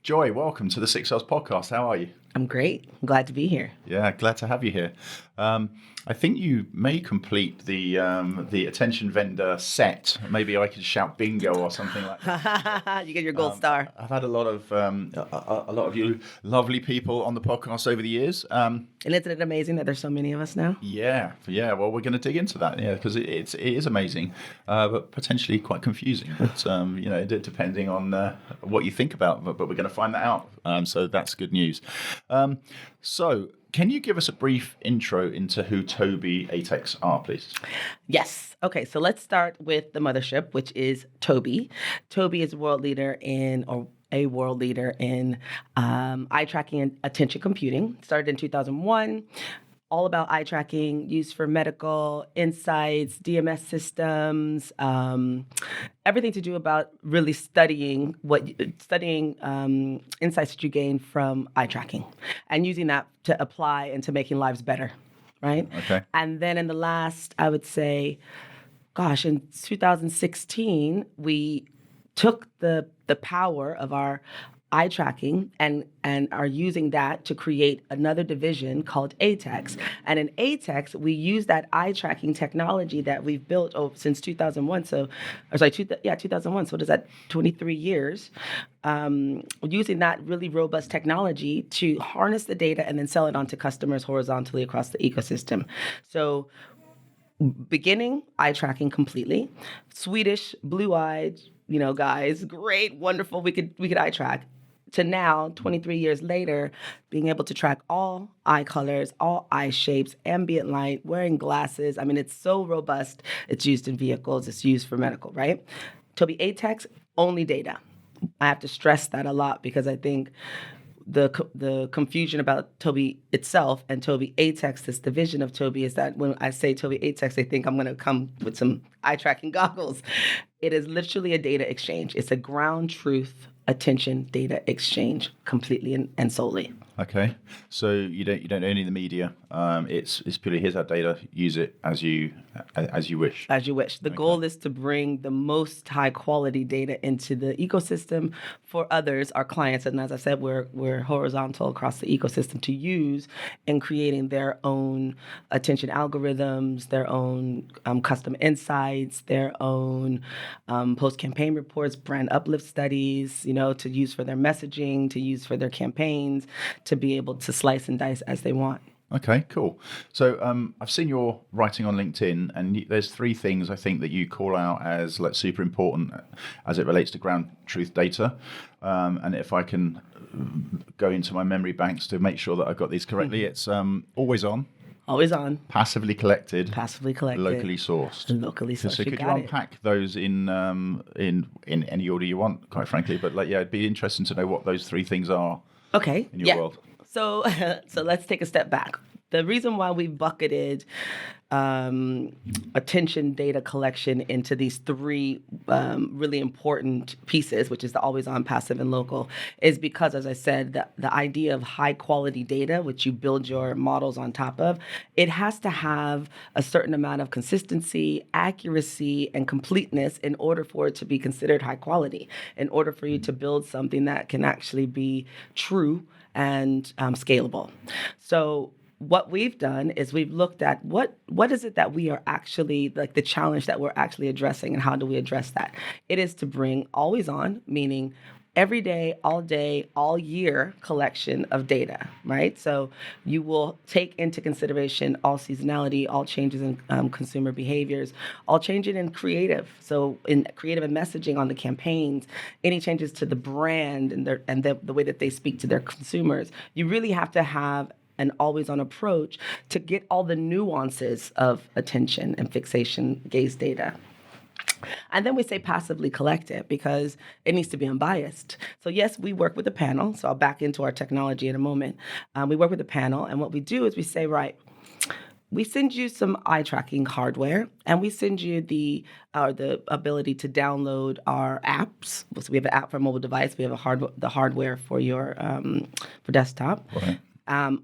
Joy, welcome to the Six Sales Podcast. How are you? I'm great. I'm glad to be here. Yeah, glad to have you here. I think you may complete the attention vendor set. Maybe I could shout bingo or something like that. You get your gold star. I've had a lot of you lovely people on the podcast over the years. And isn't it amazing that there's so many of us now? Yeah. Well, we're going to dig into that, because it is amazing, but potentially quite confusing. But depending on what you think about. But we're going to find that out. So that's good news. So, can you give us a brief intro into who Tobii ATTEX are, please? Yes. Okay, so let's start with the mothership, which is Tobii. Tobii is a world leader in eye tracking and attention computing. Started in 2001. All about eye tracking, used for medical insights, DMS systems, everything to do about really studying insights that you gain from eye tracking and using that to apply into making lives better, right? Okay. And then in the last, I would say, in 2016, we took the power of our eye tracking and are using that to create another division called ATTEX. And in ATTEX, we use that eye tracking technology that we've built since 2001. 2001. So what is that? 23 years. Using that really robust technology to harness the data and then sell it on to customers horizontally across the ecosystem. So beginning, eye tracking completely. Swedish, blue-eyed, guys, great, wonderful, we could eye track. To now, 23 years later, being able to track all eye colors, all eye shapes, ambient light, wearing glasses. I mean, it's so robust. It's used in vehicles. It's used for medical, right? Tobii ATTEX, only data. I have to stress that a lot because I think the confusion about Tobii itself and Tobii ATTEX, this division of Tobii, is that when I say Tobii ATTEX, they think I'm going to come with some eye tracking goggles. It is literally a data exchange. It's a ground truth attention data exchange completely and solely. Okay, so you don't own any of the media. It's purely here's our data. Use it as you wish. As you wish. The goal is to bring the most high quality data into the ecosystem for others, our clients, and as I said, we're horizontal across the ecosystem to use in creating their own attention algorithms, their own custom insights, their own post campaign reports, brand uplift studies, to use for their messaging, to use for their campaigns, to be able to slice and dice as they want. Okay, cool. So I've seen your writing on LinkedIn, and there's three things I think that you call out as super important as it relates to ground truth data. And if I can go into my memory banks to make sure that I've got these correctly, it's always on. Always on. Passively collected. Locally sourced. So could you unpack those in any order you want, quite frankly? But it'd be interesting to know what those three things are. Okay. In your world. So let's take a step back. The reason why we bucketed attention data collection into these three really important pieces, which is the always on, passive, and local, is because, as I said, the idea of high quality data, which you build your models on top of, it has to have a certain amount of consistency, accuracy, and completeness in order for it to be considered high quality, in order for you to build something that can actually be true and scalable. So what we've done is we've looked at what is it that we are actually, the challenge that we're actually addressing, and how do we address that? It is to bring always on, meaning every day, all year collection of data, right? So you will take into consideration all seasonality, all changes in consumer behaviors, all changes in creative. So in creative and messaging on the campaigns, any changes to the brand and the way that they speak to their consumers. You really have to have an always-on approach to get all the nuances of attention and fixation gaze data. And then we say passively collect it because it needs to be unbiased. So yes, we work with a panel. So I'll back into our technology in a moment. We work with a panel, and what we do is we say, right, we send you some eye tracking hardware, and we send you the ability to download our apps. So we have an app for a mobile device. We have the hardware for your for desktop. Okay.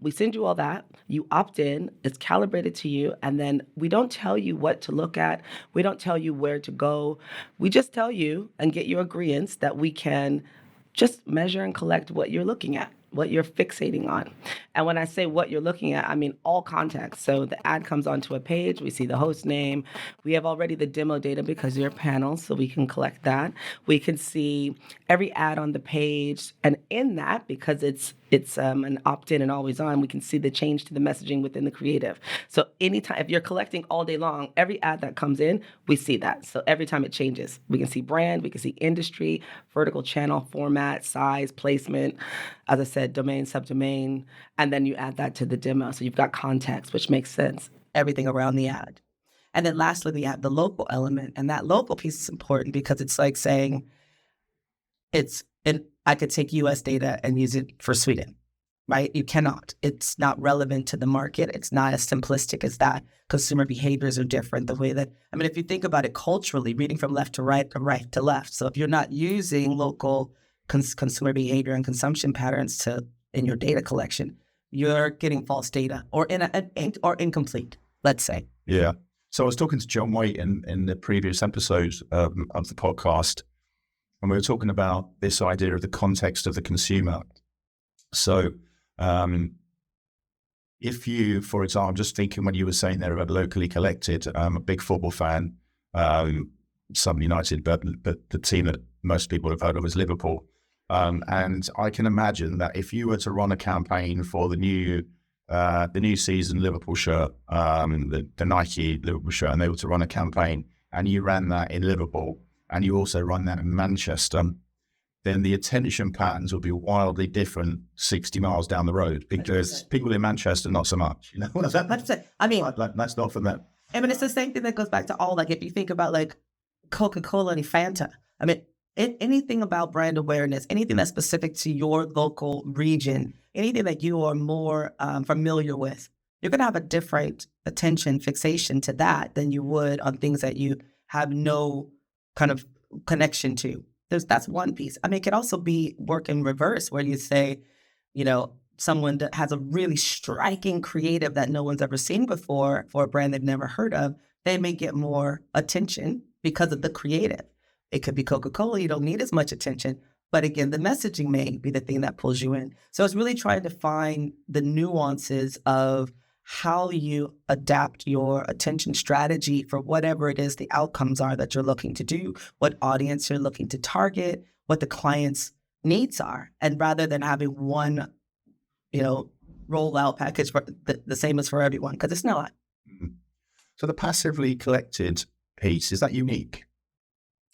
We send you all that. You opt in. It's calibrated to you. And then we don't tell you what to look at. We don't tell you where to go. We just tell you and get your agreeance that we can just measure and collect what you're looking at, what you're fixating on. And when I say what you're looking at, I mean all context. So the ad comes onto a page, we see the host name, we have already the demo data because you're panels, so we can collect that. We can see every ad on the page, and in that, because it's an opt-in and always on, we can see the change to the messaging within the creative. So anytime, if you're collecting all day long, every ad that comes in, we see that. So every time it changes, we can see brand, we can see industry, vertical channel, format, size, placement, as I said, domain, subdomain, and then you add that to the demo. So you've got context, which makes sense, everything around the ad. And then lastly, we have the local element, and that local piece is important because it's like saying, I could take US data and use it for Sweden, right? You cannot. It's not relevant to the market. It's not as simplistic as that. Consumer behaviors are different. The way that, if you think about it culturally, reading from left to right to left. So if you're not using local consumer behavior and consumption patterns in your data collection, you're getting false data or incomplete, let's say. Yeah. So I was talking to John Waite in the previous episode of the podcast, and we were talking about this idea of the context of the consumer. So if you, for example, I'm just thinking when you were saying there about locally collected, I'm a big football fan, Southern United, but the team that most people have heard of is Liverpool. And I can imagine that if you were to run a campaign for the new season Liverpool shirt, the Nike Liverpool shirt, and they were to run a campaign, and you ran that in Liverpool, and you also run that in Manchester, then the attention patterns will be wildly different 60 miles down the road, because 100%. People in Manchester, not so much. 100%. That's not for them. It's the same thing that goes back to all, if you think about Coca-Cola and Fanta, anything about brand awareness, anything that's specific to your local region, anything that you are more familiar with, you're going to have a different attention fixation to that than you would on things that you have no kind of connection to. That's one piece. It could also be work in reverse, where you say, someone that has a really striking creative that no one's ever seen before for a brand they've never heard of, they may get more attention because of the creative. It could be Coca-Cola. You don't need as much attention. But again, the messaging may be the thing that pulls you in. So it's really trying to find the nuances of how you adapt your attention strategy for whatever it is the outcomes are that you're looking to do, what audience you're looking to target, what the client's needs are. And rather than having one, rollout package for the same as for everyone, because it's not. Mm-hmm. So the passively collected piece, is that unique?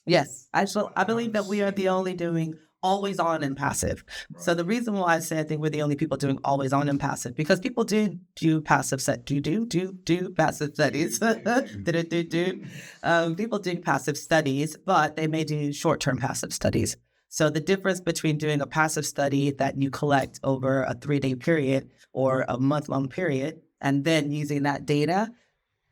Yes, I believe that we are the only doing always on and passive. Right. So the reason why I say I think we're the only people doing always on and passive, because people do passive passive studies. People do passive studies, but they may do short-term passive studies. So the difference between doing a passive study that you collect over a 3-day period or a month-long period, and then using that data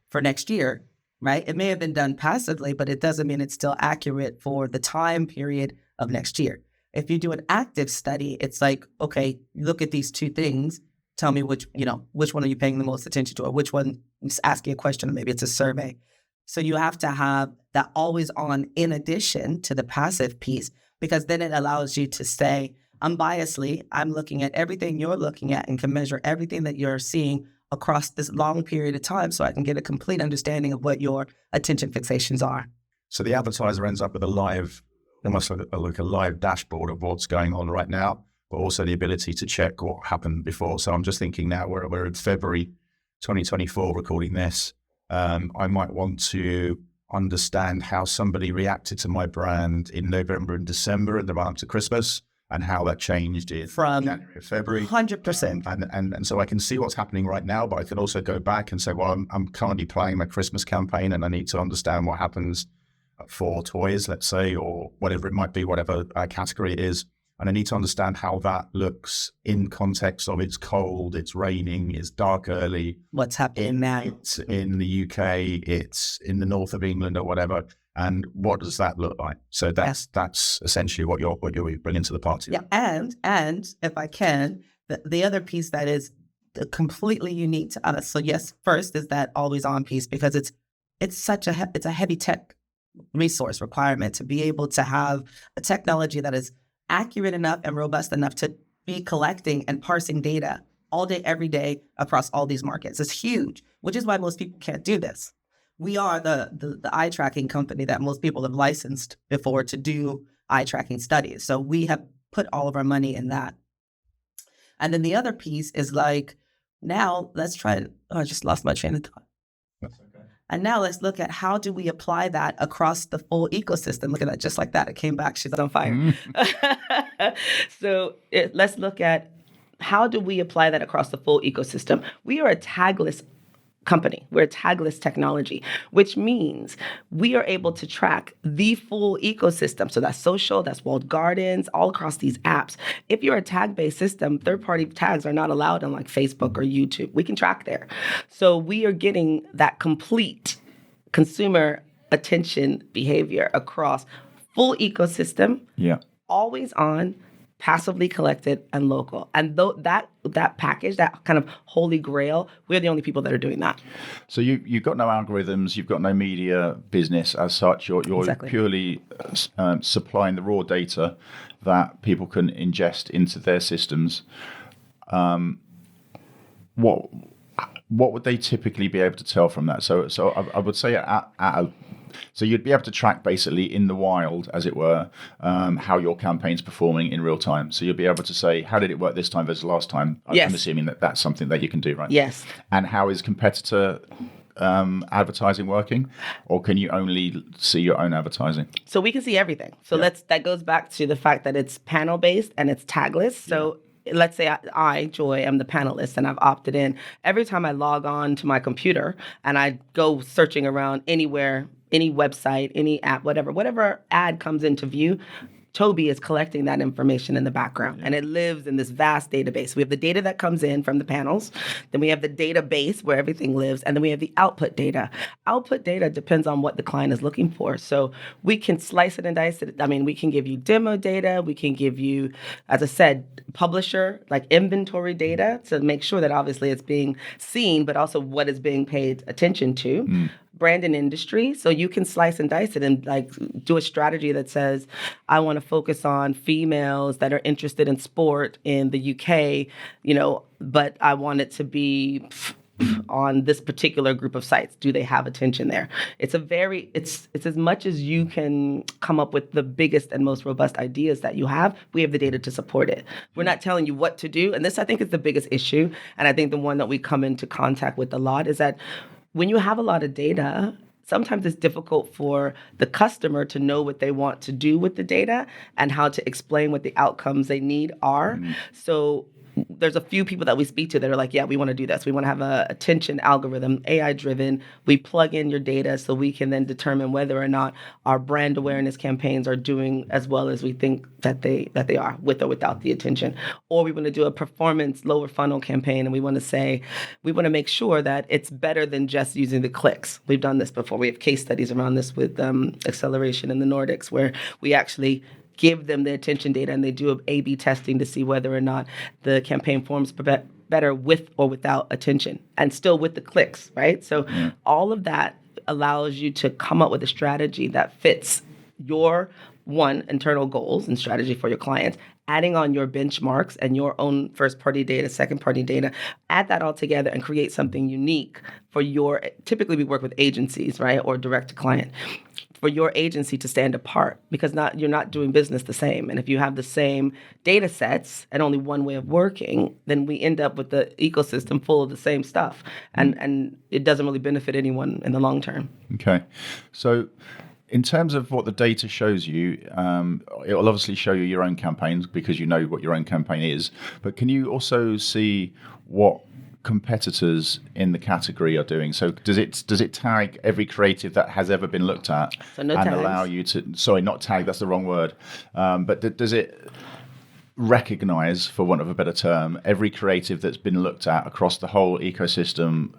for next year, right? It may have been done passively, but it doesn't mean it's still accurate for the time period of next year. If you do an active study, it's like, okay, look at these two things. Tell me which one are you paying the most attention to, or which one is asking a question, or maybe it's a survey. So you have to have that always on in addition to the passive piece, because then it allows you to say, unbiasedly, I'm looking at everything you're looking at and can measure everything that you're seeing across this long period of time, so I can get a complete understanding of what your attention fixations are. So the advertiser ends up with almost like a live dashboard of what's going on right now, but also the ability to check what happened before. So I'm just thinking now we're in February 2024 recording this. I might want to understand how somebody reacted to my brand in November and December in the run up to Christmas, and how that changed from January, February. 100%. And so I can see what's happening right now, but I can also go back and say, well, I'm currently playing my Christmas campaign, and I need to understand what happens for toys, let's say, or whatever it might be, whatever category it is. And I need to understand how that looks in context of it's cold, it's raining, it's dark early. What's happening now? It's in the UK, it's in the north of England or whatever. And what does that look like? So that's essentially what you're bringing to the party. Yeah, and if I can, the other piece that is completely unique to us. So yes, first is that always on piece, because it's a heavy tech resource requirement to be able to have a technology that is accurate enough and robust enough to be collecting and parsing data all day, every day across all these markets. It's huge, which is why most people can't do this. We are the eye tracking company that most people have licensed before to do eye tracking studies. So we have put all of our money in that. And then the other piece is like, now let's try, I just lost my train of thought. That's okay. And now let's look at how do we apply that across the full ecosystem. Look at that, just like that. It came back, she's on fire. So let's look at how do we apply that across the full ecosystem. We are a tagless company. We're a tagless technology, which means we are able to track the full ecosystem. So that's social, that's walled gardens, all across these apps. If you're a tag-based system, third-party tags are not allowed on like Facebook or YouTube. We can track there. So we are getting that complete consumer attention behavior across full ecosystem, always on, passively collected, and local. And that package, that kind of holy grail, we're the only people that are doing that. So you've got no algorithms, you've got no media business as such. You're Exactly. purely supplying the raw data that people can ingest into their systems. What would they typically be able to tell from that? So I would say so you'd be able to track basically in the wild, as it were, how your campaign's performing in real time. So you'll be able to say, how did it work this time versus last time? Yes. I'm assuming that that's something that you can do, right? Yes. And how is competitor advertising working? Or can you only see your own advertising? So we can see everything. So that goes back to the fact that it's panel-based and it's tagless. So let's say I, Joy, am the panelist and I've opted in. Every time I log on to my computer and I go searching around anywhere, any website, any app, whatever ad comes into view, Tobii is collecting that information in the background, and it lives in this vast database. We have the data that comes in from the panels, then we have the database where everything lives, and then we have the output data. Output data depends on what the client is looking for. So we can slice it and dice it. I mean, we can give you demo data. We can give you, as I said, publisher, like inventory data to make sure that obviously it's being seen, but also what is being paid attention to. Brand and industry. So you can slice and dice it and like do a strategy that says, I want to focus on females that are interested in sport in the UK, but I want it to be on this particular group of sites. Do they have attention there? It's as much as you can come up with the biggest and most robust ideas that you have, we have the data to support it. We're not telling you what to do. And this, I think, is the biggest issue. And I think the one that we come into contact with a lot is that when you have a lot of data, sometimes it's difficult for the customer to know what they want to do with the data and how to explain what the outcomes they need are. So there's a few people that we speak to that are like, yeah, we want to do this. We want to have a attention algorithm, AI driven. We plug in your data so we can then determine whether or not our brand awareness campaigns are doing as well as we think that they are, with or without the attention. Or we want to do a performance lower funnel campaign, and we want to make sure that it's better than just using the clicks. We've done this before. We have case studies around this with Acceleration in the Nordics, where we actually give them the attention data and they do A/B testing to see whether or not the campaign forms better with or without attention, and still with the clicks, right? So all of that allows you to come up with a strategy that fits your internal goals and strategy for your clients, adding on your benchmarks and your own first-party data, second-party data, add that all together and create something unique for typically we work with agencies, right, or direct-to-client, for your agency to stand apart, because you're not doing business the same. And if you have the same data sets and only one way of working, then we end up with the ecosystem full of the same stuff. And it doesn't really benefit anyone in the long term. Okay. So in terms of what the data shows you, it will obviously show you your own campaigns because you know what your own campaign is. But can you also see what competitors in the category are doing? So does it tag every creative that has ever been looked at and tags. Allow you to, sorry, not tag, that's the wrong word, but does it recognize, for want of a better term, every creative that's been looked at across the whole ecosystem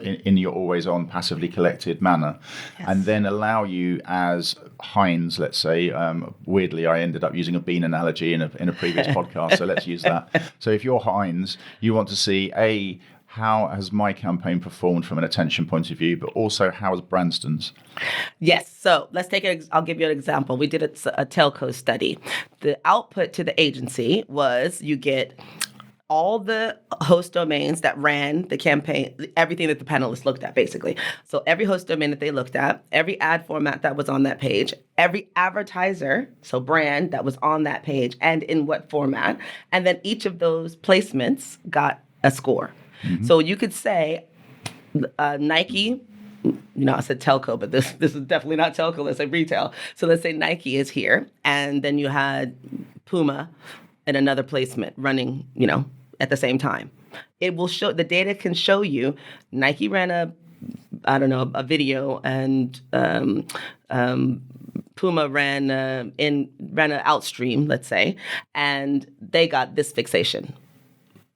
in your always on passively collected manner? Yes. And then allow you as Heinz, let's say, weirdly I ended up using a bean analogy in a previous podcast, so let's use that. So if you're Heinz, you want to see how has my campaign performed from an attention point of view, but also how has Branston's? Yes. So let's take I'll give you an example. We did a telco study. The output to the agency was you get all the host domains that ran the campaign, everything that the panelists looked at, basically. So every host domain that they looked at, every ad format that was on that page, every advertiser, so brand that was on that page and in what format, and then each of those placements got a score. Mm-hmm. So you could say Nike, I said telco, but this is definitely not telco, let's say retail. So let's say Nike is here, and then you had Puma and another placement running, at the same time. It will show, the data can show you Nike ran a video, and Puma ran an outstream, let's say, and they got this fixation.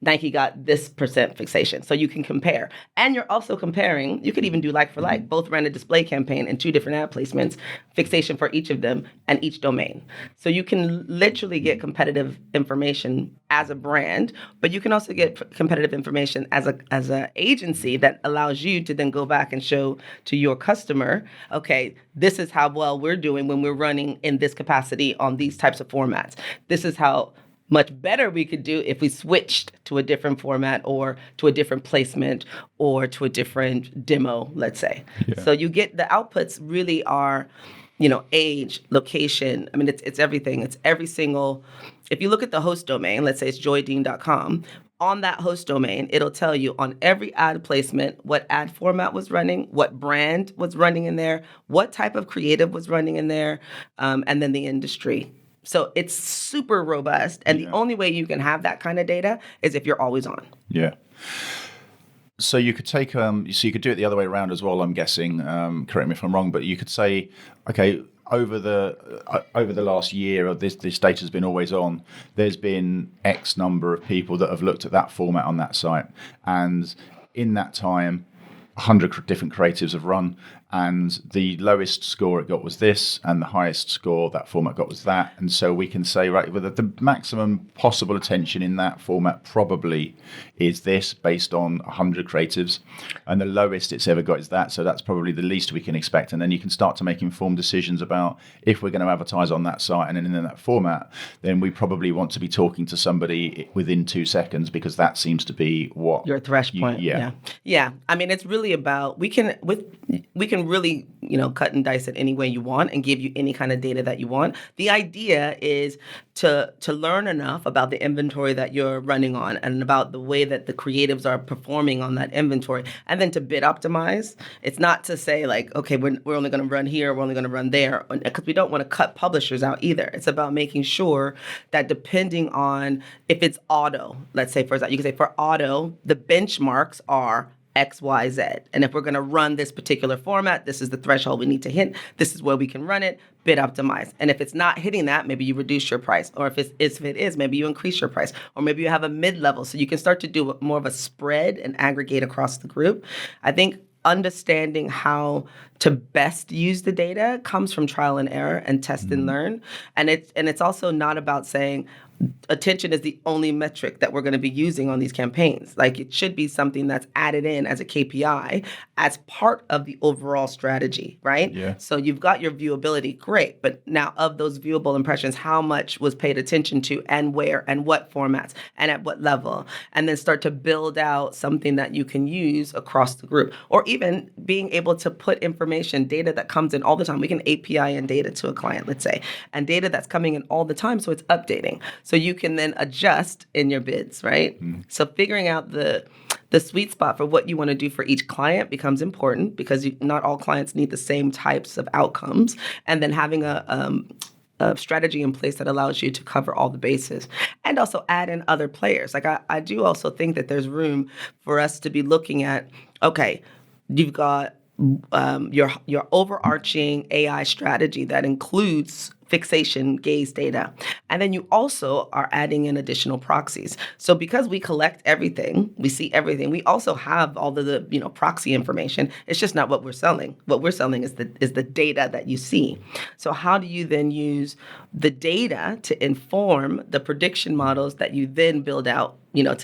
Nike got this % fixation. So you can compare. And you're also comparing, you could even do like for like. Both ran a display campaign and 2 different ad placements, fixation for each of them and each domain. So you can literally get competitive information as a brand, but you can also get competitive information as a agency that allows you to then go back and show to your customer, okay, this is how well we're doing when we're running in this capacity on these types of formats. This is how much better we could do if we switched to a different format or to a different placement or to a different demo, let's say. Yeah. So you get the outputs really are, age, location. I mean, it's everything. It's every single, if you look at the host domain, let's say it's joydean.com, on that host domain, it'll tell you on every ad placement what ad format was running, what brand was running in there, what type of creative was running in there, and then the industry. So it's super robust, and the only way you can have that kind of data is if you're always on. Yeah. So you could take, so you could do it the other way around as well, I'm guessing, correct me if I'm wrong, but you could say, okay, over the last year, this data has been always on, there's been X number of people that have looked at that format on that site. And in that time, 100 different creatives have run, and the lowest score it got was this, and the highest score that format got was that. And so we can say, right, well, the maximum possible attention in that format probably is this based on 100 creatives, and the lowest it's ever got is that. So that's probably the least we can expect. And then you can start to make informed decisions about if we're going to advertise on that site and in that format, then we probably want to be talking to somebody within 2 seconds, because that seems to be what your threshold point. Yeah. I mean, it's really about, we can really, cut and dice it any way you want and give you any kind of data that you want. The idea is to learn enough about the inventory that you're running on and about the way that the creatives are performing on that inventory, and then to bid optimize. It's not to say like, okay, we're only going to run here, we're only going to run there, because we don't want to cut publishers out either. It's about making sure that depending on if it's auto, let's say for example, you can say for auto, the benchmarks are X, Y, Z. And if we're going to run this particular format, this is the threshold we need to hit. This is where we can run it, bid optimize. And if it's not hitting that, maybe you reduce your price. Or if it is, maybe you increase your price. Or maybe you have a mid-level. So you can start to do more of a spread and aggregate across the group. I think understanding how to best use the data comes from trial and error and test and learn. And it's also not about saying, attention is the only metric that we're going to be using on these campaigns. Like, it should be something that's added in as a KPI as part of the overall strategy, right? Yeah. So you've got your viewability, great. But now of those viewable impressions, how much was paid attention to and where and what formats and at what level? And then start to build out something that you can use across the group. Or even being able to put information, data that comes in all the time. We can API in data to a client, let's say, and data that's coming in all the time, so it's updating. So you can then adjust in your bids, right? So figuring out the sweet spot for what you want to do for each client becomes important, because not all clients need the same types of outcomes. And then having a strategy in place that allows you to cover all the bases, and also add in other players. Like I do also think that there's room for us to be looking at, okay, you've got your overarching AI strategy that includes fixation, gaze data. And then you also are adding in additional proxies. So because we collect everything, we see everything, we also have all the proxy information. It's just not what we're selling. What we're selling is the data that you see. So how do you then use the data to inform the prediction models that you then build out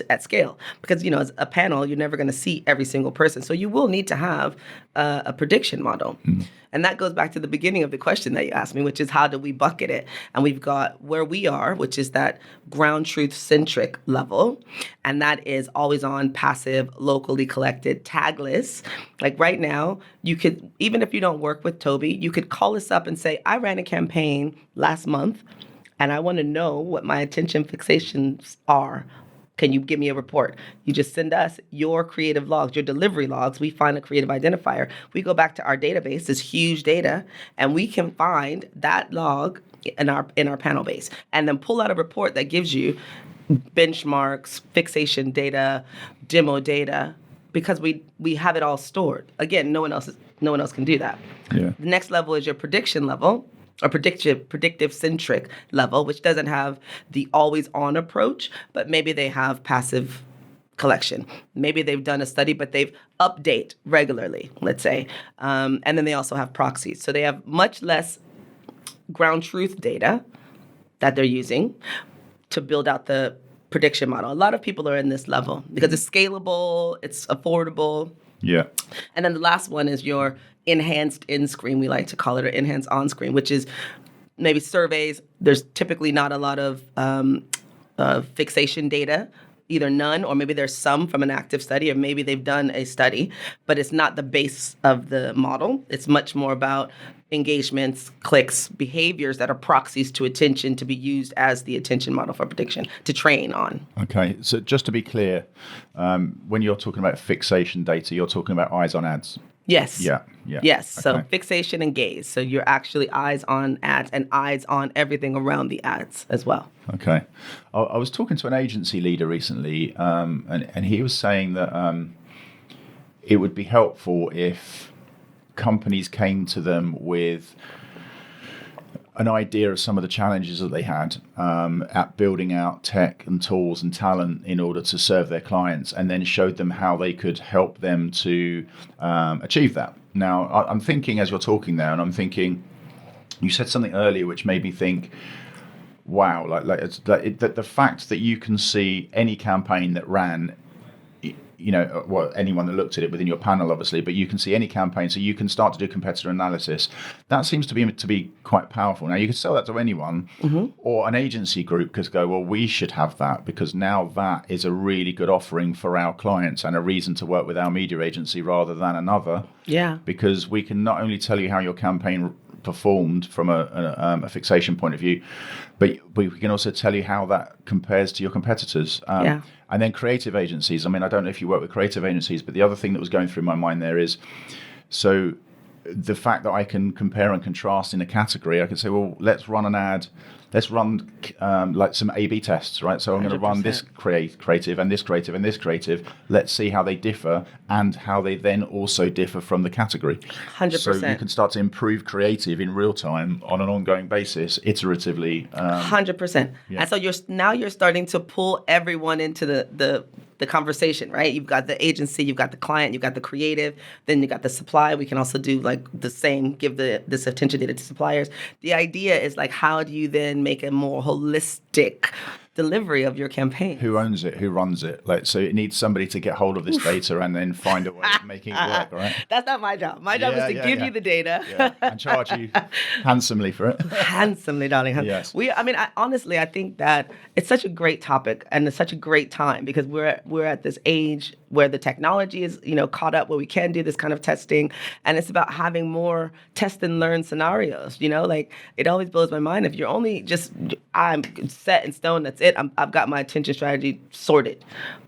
at scale. Because, as a panel, you're never going to see every single person. So you will need to have a prediction model. And that goes back to the beginning of the question that you asked me, which is how do we bucket it? And we've got where we are, which is that ground truth centric level. And that is always on, passive, locally collected, tagless. Like right now, you could, even if you don't work with Tobii, you could call us up and say, I ran a campaign last month and I want to know what my attention fixations are. Can you give me a report? You just send us your creative logs, your delivery logs. We find a creative identifier. We go back to our database, this huge data, and we can find that log in our panel base, and then pull out a report that gives you benchmarks, fixation data, demo data, because we have it all stored. Again, no one else can do that. Yeah. The next level is your prediction level, or predictive centric level, which doesn't have the always on approach, but maybe they have passive collection. Maybe they've done a study, but they've update regularly, let's say. And then they also have proxies. So they have much less ground truth data that they're using to build out the prediction model. A lot of people are in this level because it's scalable, it's affordable. Yeah. And then the last one is your enhanced in-screen, we like to call it, or enhanced on-screen, which is maybe surveys. There's typically not a lot of fixation data, either none, or maybe there's some from an active study, or maybe they've done a study, but it's not the base of the model. It's much more about engagements, clicks, behaviors that are proxies to attention to be used as the attention model for prediction to train on. Okay, so just to be clear, when you're talking about fixation data, you're talking about eyes on ads. Yes. Yeah. Yes. Okay. So fixation and gaze. So you're actually eyes on ads and eyes on everything around the ads as well. Okay. I was talking to an agency leader recently, and he was saying that it would be helpful if companies came to them with an idea of some of the challenges that they had at building out tech and tools and talent in order to serve their clients, and then showed them how they could help them to achieve that. Now, I'm thinking as you're talking there, and I'm thinking, you said something earlier which made me think, wow, the fact that you can see any campaign that ran, well, anyone that looked at it within your panel, obviously, but you can see any campaign, so you can start to do competitor analysis. That seems to be quite powerful. Now, you can sell that to anyone, or an agency group could go, well, we should have that, because now that is a really good offering for our clients and a reason to work with our media agency rather than another. Yeah. Because we can not only tell you how your campaign performed from a fixation point of view, but we can also tell you how that compares to your competitors. And then creative agencies. I mean, I don't know if you work with creative agencies, but the other thing that was going through my mind there is, so the fact that I can compare and contrast in a category, I can say, well, let's run an ad. Let's run like some A/B tests, right? So I'm going to run this creative and this creative and this creative. Let's see how they differ and how they then also differ from the category. 100%. So you can start to improve creative in real time on an ongoing basis, iteratively. 100%. Yeah. And so you're starting to pull everyone into the conversation, right? You've got the agency, you've got the client, you've got the creative, then you got the supply. We can also do like the same, give this attention data to suppliers. The idea is like, how do you then make a more holistic delivery of your campaign? Who owns it? Who runs it? So it needs somebody to get hold of this data and then find a way of making it work, right? That's not my job. My job is to give you the data. And charge you handsomely for it. Handsomely, darling. Yes. Honestly, I think that it's such a great topic and it's such a great time because we're at this age where the technology is, caught up, where we can do this kind of testing, and it's about having more test and learn scenarios. Like it always blows my mind if you're only just I'm set in stone. That's it. I've got my attention strategy sorted.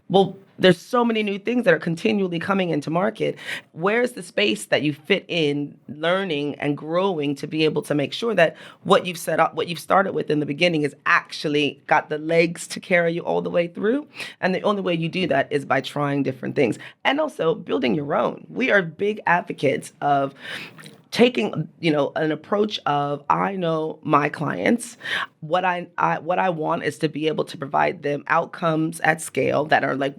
Well, there's so many new things that are continually coming into market. Where's the space that you fit in learning and growing to be able to make sure that what you've set up, what you've started with in the beginning is actually got the legs to carry you all the way through? And the only way you do that is by trying different things and also building your own. We are big advocates of taking, an approach of, I know my clients. What I want is to be able to provide them outcomes at scale that are like,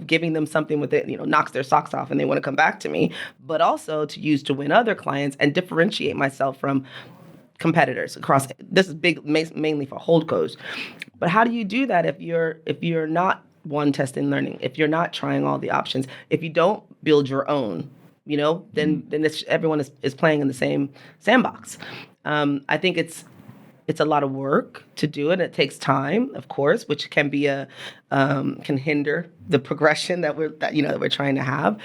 giving them something with it, knocks their socks off and they want to come back to me, but also to use to win other clients and differentiate myself from competitors across. This is big, mainly for holdcos. But how do you do that if you're not one, testing and learning. If you're not trying all the options, if you don't build your own, then everyone is playing in the same sandbox. I think it's a lot of work to do it. It takes time, of course, which can be can hinder the progression that we're trying to have.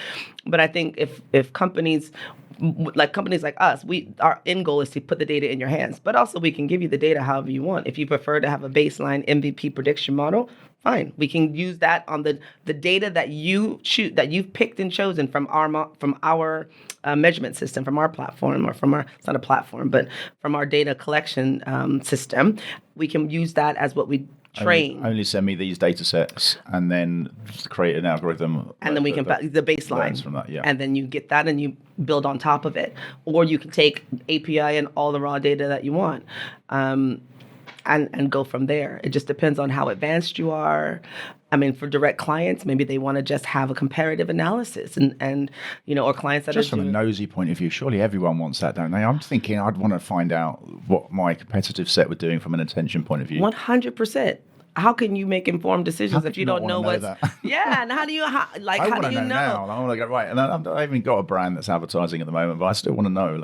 But I think if companies like us, our end goal is to put the data in your hands, but also we can give you the data however you want. If you prefer to have a baseline MVP prediction model, fine. We can use that on the data that you've picked and chosen from our measurement system, from our platform, or it's not a platform, but from our data collection system. We can use that as what we train. Only send me these data sets and then create an algorithm. And then we can the baseline from that, yeah. And then you get that and you build on top of it. Or you can take API and all the raw data that you want. And go from there. It just depends on how advanced you are. I mean, for direct clients, maybe they want to just have a comparative analysis and or clients that just from a nosy point of view, surely everyone wants that, don't they? I'm thinking I'd want to find out what my competitive set were doing from an attention point of view. 100%. How can you make informed decisions if you don't know what's... Yeah, and how do you... I want to know now. I want to go, right, and I haven't even got a brand that's advertising at the moment, but I still want to know.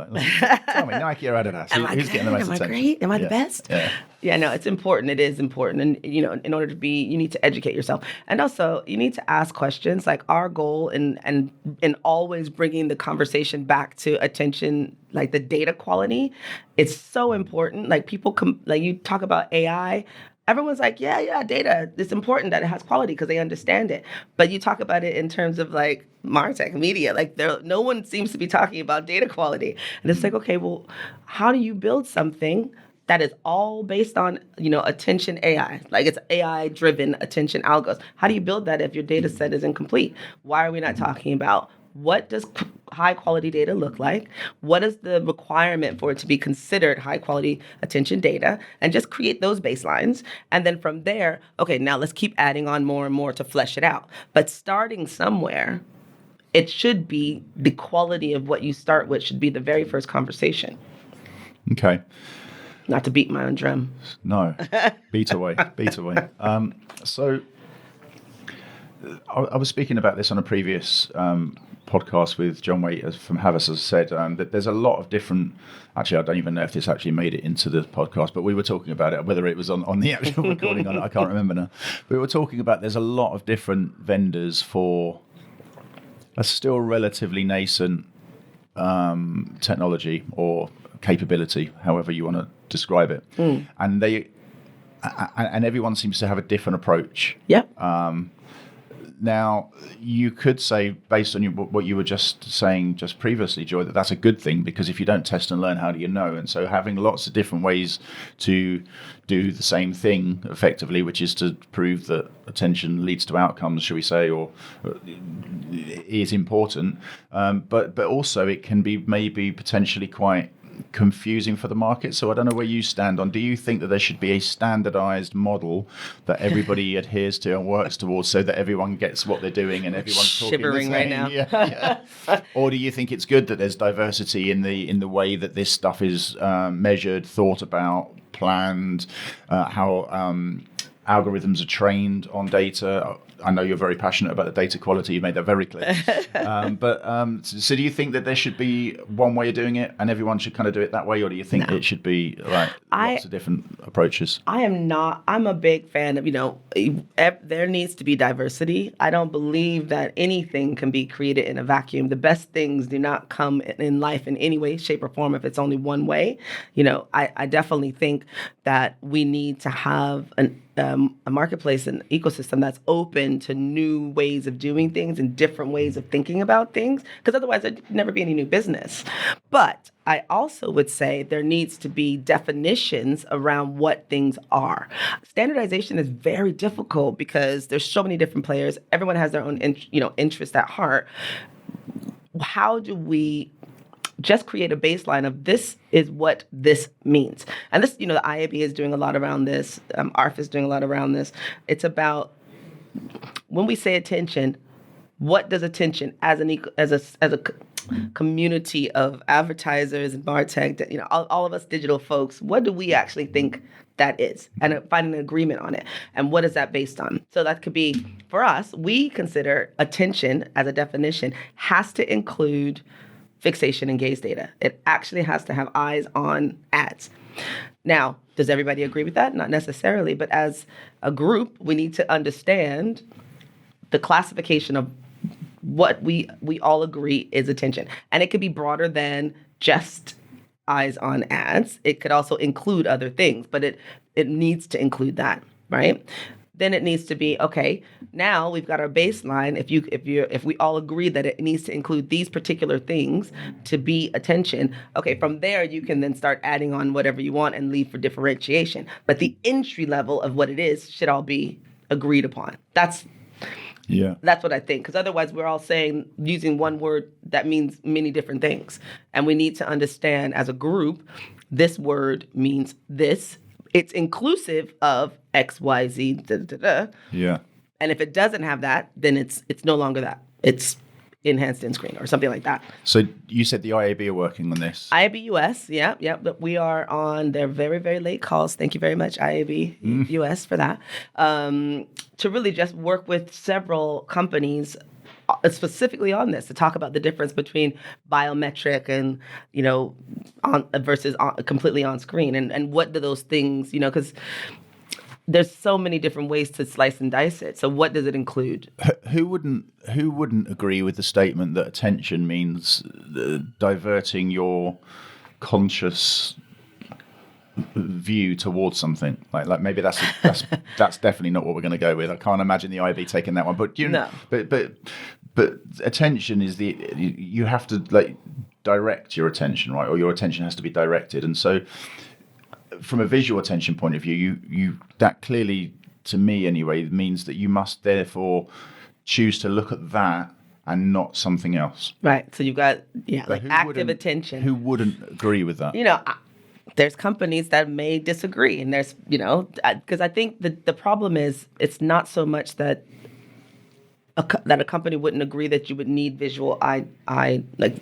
Tell me, Nike or Adidas, who's getting the most attention? Am I great? Am I the best? Yeah. Yeah, no, it's important. It is important. And, in order to be, you need to educate yourself. And also, you need to ask questions. Like our goal in always bringing the conversation back to attention, like the data quality, it's so important. Like people you talk about AI, everyone's like, yeah, data. It's important that it has quality because they understand it. But you talk about it in terms of like MarTech media, like no one seems to be talking about data quality. And it's like, okay, well, how do you build something that is all based on, attention AI? Like it's AI-driven attention algos. How do you build that if your data set is incomplete? Why are we not talking about what does high-quality data look like? What is the requirement for it to be considered high-quality attention data? And just create those baselines. And then from there, okay, now let's keep adding on more and more to flesh it out. But starting somewhere, it should be the quality of what you start with should be the very first conversation. Okay. Not to beat my own drum. No, beat away. So I was speaking about this on a previous podcast with John Waite from Havas, as I said, that there's a lot of different, actually I don't even know if this actually made it into the podcast, but we were talking about it, whether it was on the actual recording on it, I can't remember now. We were talking about there's a lot of different vendors for a still relatively nascent technology or capability, however you want to describe it. And and everyone seems to have a different approach. Yeah. Now, you could say, based on what you were just saying just previously, Joy, that's a good thing, because if you don't test and learn, how do you know? And so having lots of different ways to do the same thing effectively, which is to prove that attention leads to outcomes, shall we say, or is important. But also it can be maybe potentially quite confusing for the market. So I don't know where you stand on. Do you think that there should be a standardized model that everybody adheres to and works towards, so that everyone gets what they're doing and everyone's talking shivering the same? right now? Yeah. Or do you think it's good that there's diversity in the way that this stuff is measured, thought about, planned, how algorithms are trained on data? I know you're very passionate about the data quality. You made that very clear. So do you think that there should be one way of doing it and everyone should kind of do it that way? Or do you think it should be lots of different approaches? I'm a big fan of, there needs to be diversity. I don't believe that anything can be created in a vacuum. The best things do not come in life in any way, shape, or form if it's only one way. I definitely think that we need to have a marketplace and ecosystem that's open to new ways of doing things and different ways of thinking about things, because otherwise there'd never be any new business. But I also would say there needs to be definitions around what things are. Standardization is very difficult because there's so many different players. Everyone has their own interest at heart. How do we just create a baseline of this is what this means? And this, the IAB is doing a lot around this. ARF is doing a lot around this. It's about, when we say attention, what does attention as a community of advertisers and MarTech, all of us digital folks, what do we actually think that is and find an agreement on it. And what is that based on? So that could be, for us, we consider attention as a definition has to include fixation and gaze data. It actually has to have eyes on ads. Now, does everybody agree with that? Not necessarily, but as a group, we need to understand the classification of what we all agree is attention. And it could be broader than just eyes on ads. It could also include other things, but it needs to include that, right? Then it needs to be, okay, now we've got our baseline. If we all agree that it needs to include these particular things to be attention, okay, from there you can then start adding on whatever you want and leave for differentiation. But the entry level of what it is should all be agreed upon. That's what I think, because otherwise we're all saying, using one word that means many different things. And we need to understand as a group, this word means this. It's inclusive of X, Y, Z, da, da, da. Yeah. And if it doesn't have that, then it's no longer that. It's enhanced in screen or something like that. So you said the IAB are working on this. IAB US, yeah. But we are on their very, very late calls. Thank you very much, IAB US, for that. To really just work with several companies specifically on this, to talk about the difference between biometric and, versus completely on screen, and what do those things, because there's so many different ways to slice and dice it. So what does it include? Who wouldn't agree with the statement that attention means diverting your conscious view towards something? Like maybe that's definitely not what we're going to go with. I can't imagine the IB taking that one. But but attention is you have to direct your attention, right? Or your attention has to be directed. And so from a visual attention point of view, you that clearly, to me anyway, means that you must therefore choose to look at that and not something else. Right. So you've got active attention. Who wouldn't agree with that? There's companies that may disagree, and there's because I think the problem is it's not so much that a company wouldn't agree that you would need visual eye like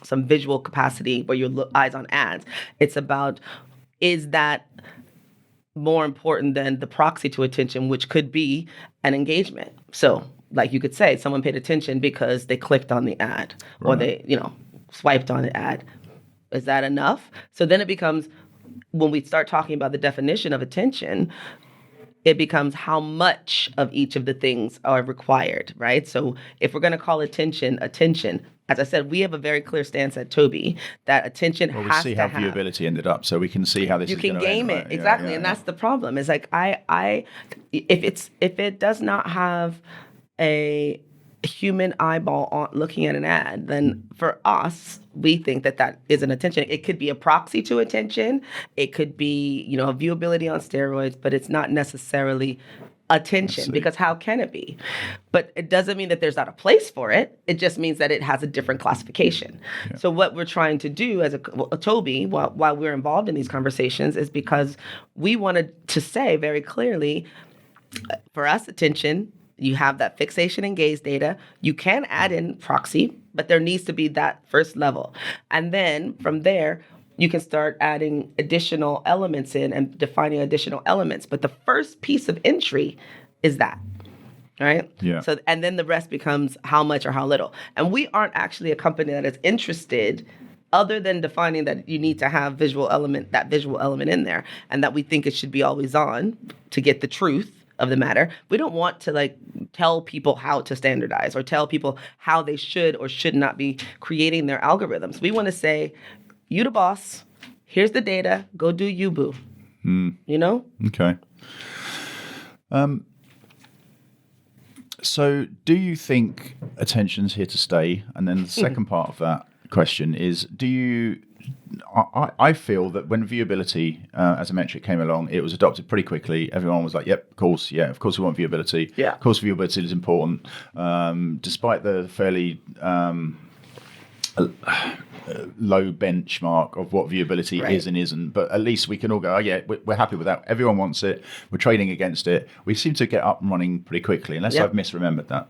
some visual capacity where your eyes on ads. It's about, is that more important than the proxy to attention, which could be an engagement? So, like you could say, someone paid attention because they clicked on the ad, or they, swiped on the ad. Is that enough? So then it becomes, when we start talking about the definition of attention, it becomes how much of each of the things are required, right? So if we're going to call attention, as I said, we have a very clear stance at Tobii that attention has to have. Well, we see how viewability ended up, so we can see how this is going to end. You can game it, exactly, and that's the problem. Is like if it does not have a human eyeball looking at an ad, then for us, we think that is an attention. It could be a proxy to attention. It could be, viewability on steroids, but it's not necessarily attention, because how can it be? But it doesn't mean that there's not a place for it. It just means that it has a different classification. Yeah. So what we're trying to do as a Tobii, while we're involved in these conversations, is because we wanted to say very clearly, for us, attention, you have that fixation and gaze data. You can add in proxy, but there needs to be that first level. And then from there, you can start adding additional elements in and defining additional elements. But the first piece of entry is that, right? Yeah. So, and then the rest becomes how much or how little. And we aren't actually a company that is interested, other than defining that you need to have that visual element in there, and that we think it should be always on to get the truth of the matter. We don't want to tell people how to standardize or tell people how they should or should not be creating their algorithms. We want to say, you the boss, here's the data, go do you, boo. Okay. So do you think attention's here to stay? And then the second part of that question is, I feel that when viewability as a metric came along, it was adopted pretty quickly. Everyone was like, yep, of course we want viewability. Yeah. Of course viewability is important. Despite the fairly low benchmark of what viewability Right. is and isn't, but at least we can all go, oh yeah, we're happy with that. Everyone wants it. We're trading against it. We seem to get up and running pretty quickly, unless Yep. I've misremembered that.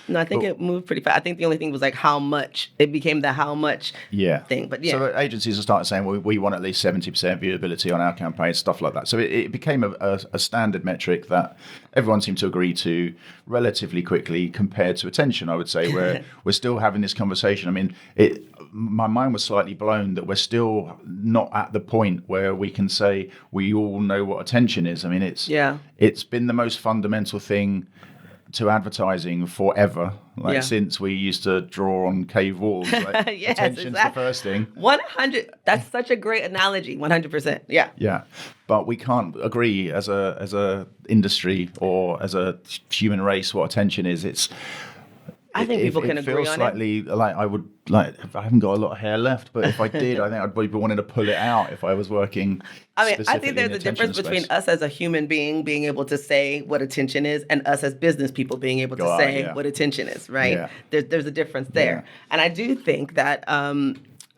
No, I think it moved pretty fast. I think the only thing was like how much. It became the how much Yeah. thing. But yeah. So agencies are starting saying, well, we want at least 70% viewability on our campaigns, stuff like that. So it became a standard metric that everyone seemed to agree to relatively quickly compared to attention, I would say, where we're still having this conversation. I mean, my mind was slightly blown that we're still not at the point where we can say we all know what attention is. I mean, it's been the most fundamental thing to advertising forever, since we used to draw on cave walls. Like, Yes, attention's exactly. the first thing. 100. That's such a great analogy. 100%. Yeah. Yeah, but we can't agree as a industry or as a human race what attention is. I think people can agree feels on slightly like I would like. I haven't got a lot of hair left, but if I did, I think I'd probably be wanting to pull it out if I was working. I mean, I specifically think in there's the a attention difference between space. us as a human being being able to say what attention is and us as business people being able to say yeah. what attention is, right? Yeah. There's a difference there. Yeah. And I do think that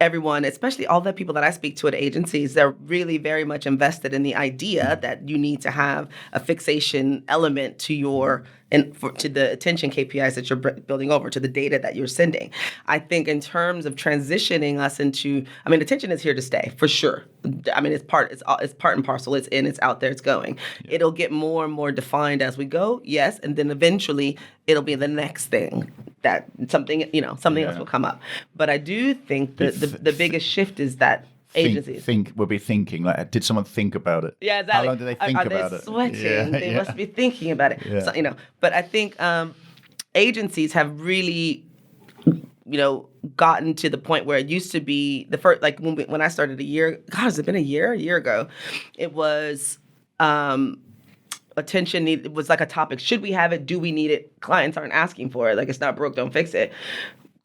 everyone, especially all the people that I speak to at agencies, they're really very much invested in the idea that you need to have a fixation element to your to the attention KPIs that you're building over, to the data that you're sending. I think in terms of transitioning us into, I mean, attention is here to stay for sure. I mean, it's part and parcel. It's in, it's out there, it's going. Yeah. It'll get more and more defined as we go, yes, and then eventually it'll be the next thing that something else will come up. But I do think that the biggest shift is that agencies we'll be thinking like, did someone think about it? Yeah, exactly. How long do they think about it? Sweating. Yeah, they must be thinking about it. Yeah. So, but I think agencies have really, gotten to the point where it used to be the first, like when I started has it been a year ago? It was attention it was like a topic. Should we have it? Do we need it? Clients aren't asking for it. Like, it's not broke, don't fix it.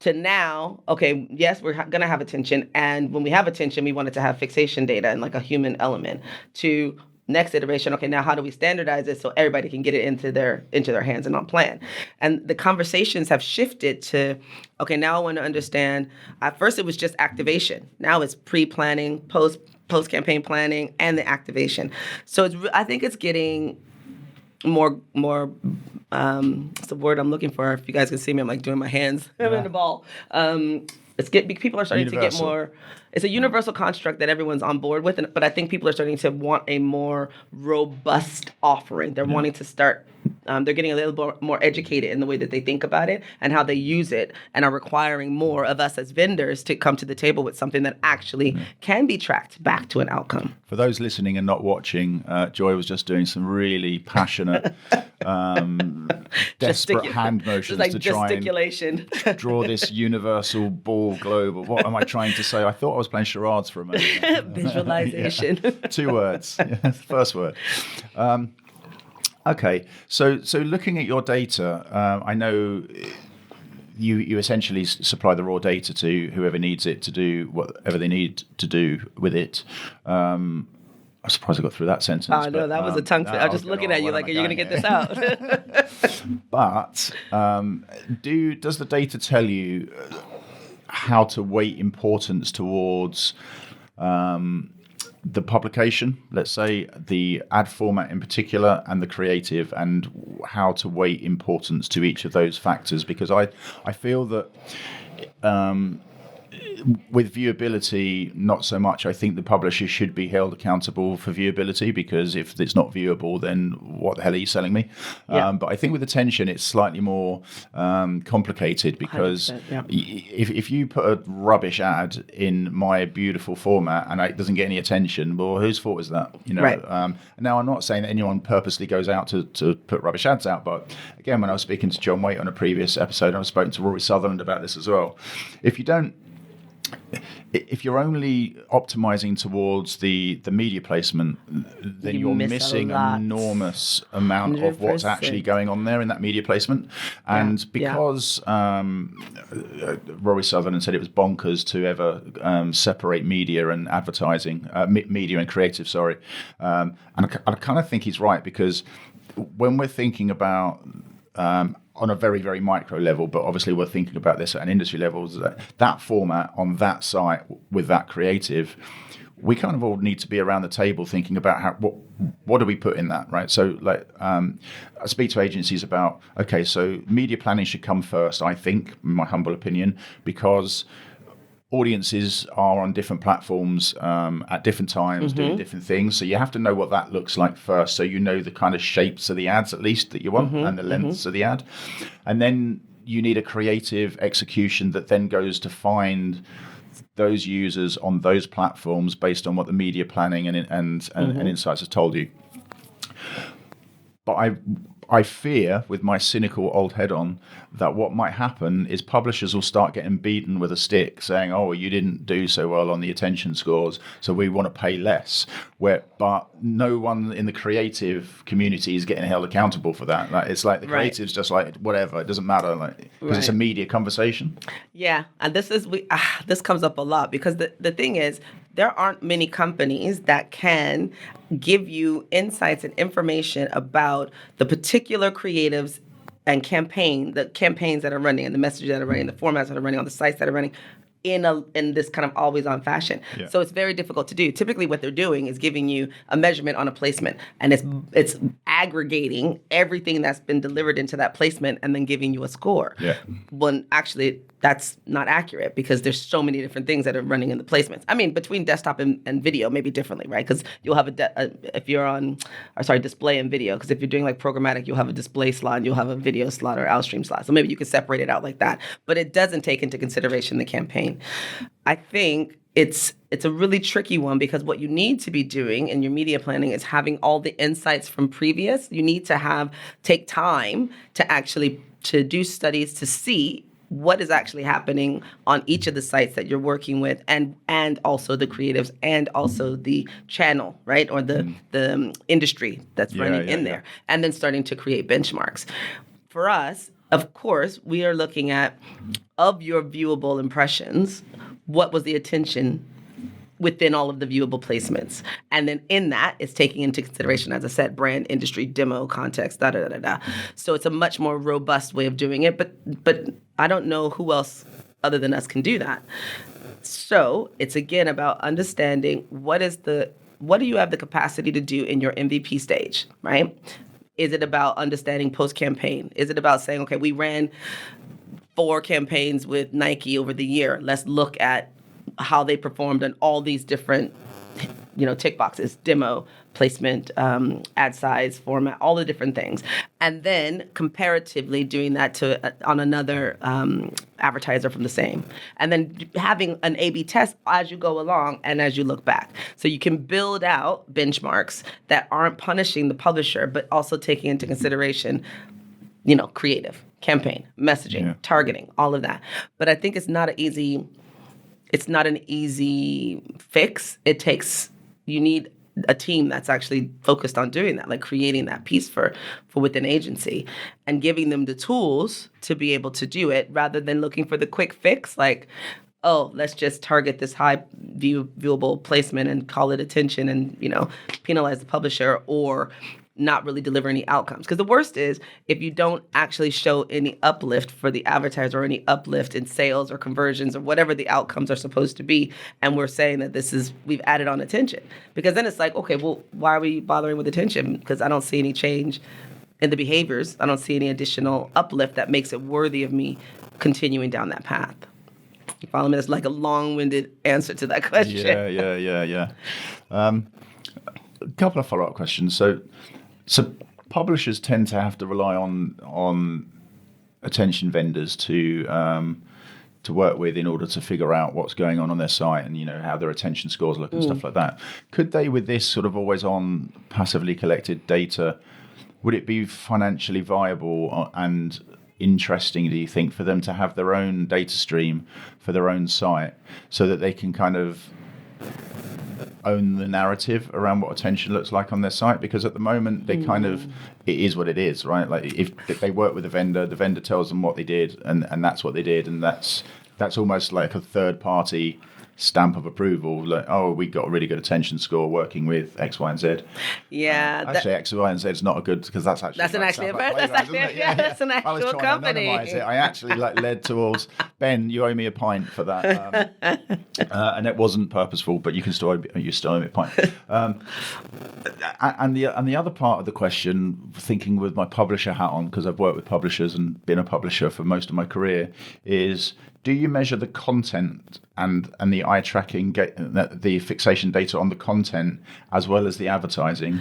To now, okay, yes, we're going to have attention. And when we have attention, we want it to have fixation data and like a human element. To next iteration, okay, now how do we standardize it so everybody can get it into their hands and on plan? And the conversations have shifted to, okay, now I want to understand. At first, it was just activation. Now it's pre-planning, post-campaign planning, and the activation. So I think it's getting more what's the word I'm looking for? If you guys can see me, I'm like doing my hands. I'm in the ball. People are starting to get more. It's a universal construct that everyone's on board with, but I think people are starting to want a more robust offering. They're wanting to start. They're getting a little more educated in the way that they think about it and how they use it, and are requiring more of us as vendors to come to the table with something that actually can be tracked back to an outcome. For those listening and not watching, Joy was just doing some really passionate, desperate hand motions like to try and draw this universal ball globe of what am I trying to say? I thought I was playing charades for a moment. Visualization. Yeah. 2 words. Yeah, first word. Okay, so looking at your data, I know you essentially supply the raw data to whoever needs it to do whatever they need to do with it. I'm surprised I got through that sentence. Oh, no, that was a tongue twister. I was just looking at you like, are you going to get this out? But does the data tell you how to weight importance towards the publication, let's say, the ad format in particular, and the creative, and how to weight importance to each of those factors? Because I feel that with viewability, not so much. I think the publisher should be held accountable for viewability, because if it's not viewable, then what the hell are you selling me? Yeah. But I think with attention, it's slightly more complicated, because if you put a rubbish ad in my beautiful format and it doesn't get any attention, well, whose fault is that? Right. Now, I'm not saying that anyone purposely goes out to put rubbish ads out, but again, when I was speaking to John Waite on a previous episode, I was speaking to Rory Sutherland about this as well. If you're only optimizing towards the media placement, then you're missing an enormous amount 100%. Of what's actually going on there in that media placement. And because Rory Sutherland said it was bonkers to ever separate media and advertising, media and creative, sorry. And I kind of think he's right, because when we're thinking about on a very, very micro level, but obviously we're thinking about this at an industry level, that format on that site with that creative, we kind of all need to be around the table thinking about what do we put in that, right? So like I speak to agencies about, okay, so media planning should come first, I think, in my humble opinion, because audiences are on different platforms at different times, doing different things. So you have to know what that looks like first, so you know the kind of shapes of the ads at least that you want and the lengths of the ad. And then you need a creative execution that then goes to find those users on those platforms based on what the media planning and insights has told you. But I fear, with my cynical old head on, that what might happen is publishers will start getting beaten with a stick, saying, "Oh, you didn't do so well on the attention scores, so we want to pay less." But no one in the creative community is getting held accountable for that. Like, it's like the creative's just like whatever; it doesn't matter, like because it's a media conversation. Yeah, and this comes up a lot because the thing is, there aren't many companies that can give you insights and information about the particular creatives and the campaigns that are running and the messages that are running, the formats that are running on the sites that are running in this kind of always on fashion. Yeah. So it's very difficult to do. Typically what they're doing is giving you a measurement on a placement, and it's aggregating everything that's been delivered into that placement and then giving you a score. Yeah. When actually that's not accurate because there's so many different things that are running in the placements. I mean, between desktop and video, maybe differently, right? Because you'll have if you're on, display and video, because if you're doing like programmatic, you'll have a display slot and you'll have a video slot or outstream slot. So maybe you could separate it out like that. But it doesn't take into consideration the campaign. I think it's a really tricky one because what you need to be doing in your media planning is having all the insights from previous. You need to take time to do studies to see what is actually happening on each of the sites that you're working with, and also the creatives and also the channel, right? Or the industry that's running in there. And then starting to create benchmarks. For us, of course, we are looking at, of your viewable impressions, what was the attention within all of the viewable placements. And then in that, it's taking into consideration, as I said, brand, industry, demo, context, So it's a much more robust way of doing it, but I don't know who else other than us can do that. So it's again about understanding what do you have the capacity to do in your MVP stage, right? Is it about understanding post-campaign? Is it about saying, okay, we ran 4 campaigns with Nike over the year. Let's look at how they performed on all these different, tick boxes, demo, placement, ad size, format, all the different things. And then comparatively doing that on another advertiser from the same. And then having an A/B test as you go along and as you look back. So you can build out benchmarks that aren't punishing the publisher, but also taking into consideration, creative, campaign, messaging, targeting, all of that. But I think it's not an easy fix. You need a team that's actually focused on doing that, like creating that piece for within agency and giving them the tools to be able to do it rather than looking for the quick fix, like, oh, let's just target this high viewable placement and call it attention and, penalize the publisher or not really deliver any outcomes. Because the worst is if you don't actually show any uplift for the advertiser or any uplift in sales or conversions or whatever the outcomes are supposed to be, and we're saying that we've added on attention. Because then it's like, okay, well, why are we bothering with attention? Because I don't see any change in the behaviors. I don't see any additional uplift that makes it worthy of me continuing down that path. You follow me? That's like a long-winded answer to that question. Yeah. A couple of follow-up questions. So publishers tend to have to rely on attention vendors to work with in order to figure out what's going on their site and how their attention scores look and stuff like that. Could they, with this sort of always on passively collected data, would it be financially viable and interesting, do you think, for them to have their own data stream for their own site so that they can kind of own the narrative around what attention looks like on their site? Because at the moment they it is what it is, right? Like if they work with the vendor tells them what they did and that's what they did, and that's almost like a third party stamp of approval. Like, oh, we got a really good attention score working with X, Y, and Z. Yeah. Actually, X, Y, and Z is not a good because that's actually That's an actually sounds like that's playground, actually doesn't it? that's an I was actual trying company. to anonymise it. I actually led towards Ben. You owe me a pint for that, and it wasn't purposeful, but you still owe me a pint. And the other part of the question, thinking with my publisher hat on, because I've worked with publishers and been a publisher for most of my career, is do you measure the content and the eye tracking, the fixation data on the content as well as the advertising?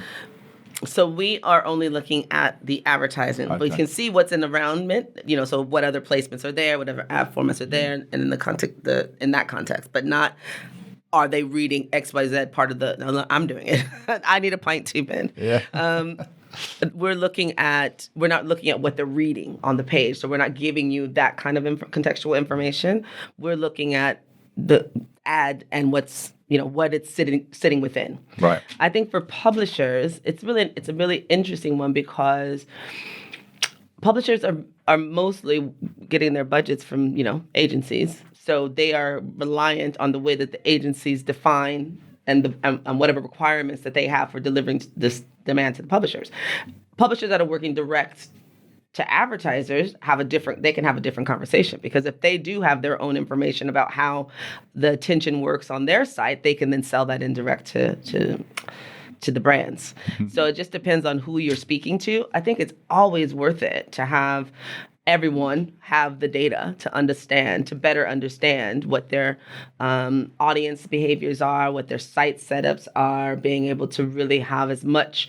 So we are only looking at the advertising. Okay. We can see what's in the round it, so what other placements are there, whatever ad formats are there, and in in that context, but not are they reading XYZ part of the. No, I'm doing it. I need a pint too, Ben. Yeah. We're not looking at what they're reading on the page. So we're not giving you that kind of contextual information. We're looking at the ad and what it's sitting within. Right. I think for publishers, it's a really interesting one because publishers are mostly getting their budgets from, agencies. So they are reliant on the way that the agencies define and whatever requirements that they have for delivering this demand to the publishers. Publishers that are working direct to advertisers they can have a different conversation, because if they do have their own information about how the attention works on their site, they can then sell that indirect to the brands. So it just depends on who you're speaking to. I think it's always worth it to have everyone have the data to better understand what their audience behaviors are, what their site setups are, being able to really have as much,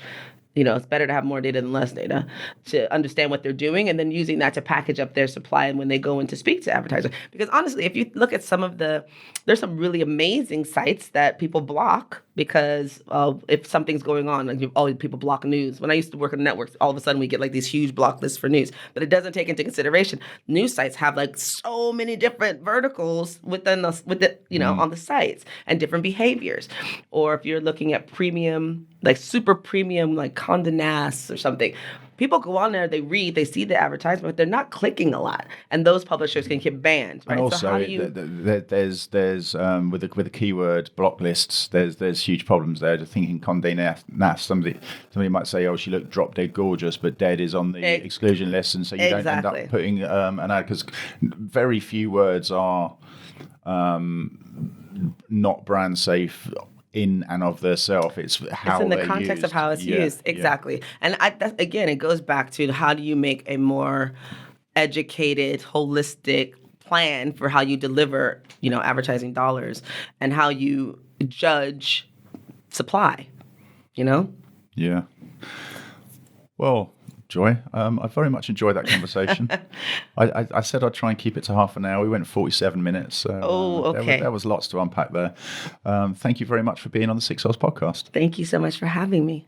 it's better to have more data than less data, to understand what they're doing, and then using that to package up their supply and when they go in to speak to advertisers. Because honestly, if you look at there's some really amazing sites that people block because if something's going on, like people block news. When I used to work on networks, all of a sudden we get like these huge block lists for news, but it doesn't take into consideration news sites have like so many different verticals on the sites and different behaviors. Or if you're looking at premium, like super premium, like Condé Nast or something, people go on there, they read, they see the advertisement, but they're not clicking a lot, and those publishers can get banned. Right? And also, so how do you... there's with the keyword block lists, there's huge problems there. Just thinking Condé Nast, somebody might say, oh, she looked drop dead gorgeous, but dead is on the exclusion list, and so you don't end up putting an ad, because very few words are not brand safe in and of themselves. It's how it's in the they're context used. of how it's used. Exactly. And again, it goes back to how do you make a more educated, holistic plan for how you deliver, advertising dollars, and how you judge supply, Yeah. Well, Joy, I very much enjoyed that conversation. I said I'd try and keep it to half an hour. We went 47 minutes. So, okay. There was lots to unpack there. Thank you very much for being on the 6 Hours podcast. Thank you so much for having me.